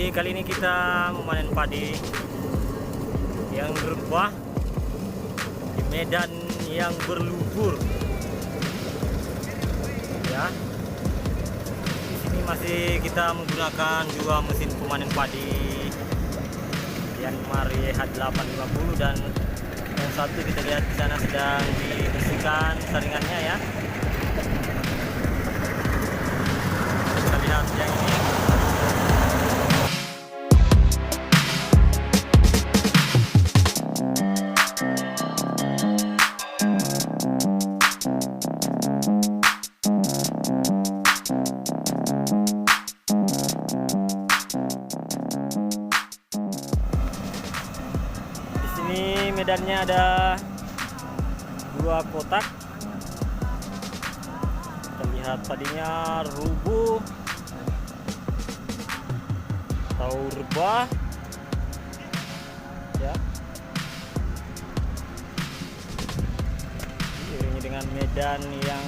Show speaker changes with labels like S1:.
S1: Jadi kali ini kita memanen padi yang berbuah di medan yang berlumpur. Ya. Di sini masih kita menggunakan dua mesin pemanen padi Yanmar YH850 dan yang satu kita lihat di sana sedang dibersihkan saringannya ya. Kita lihat yang ini. Ini medannya ada dua kotak. Kita lihat tadinya rubuh atau rebah ya, diiringi dengan medan yang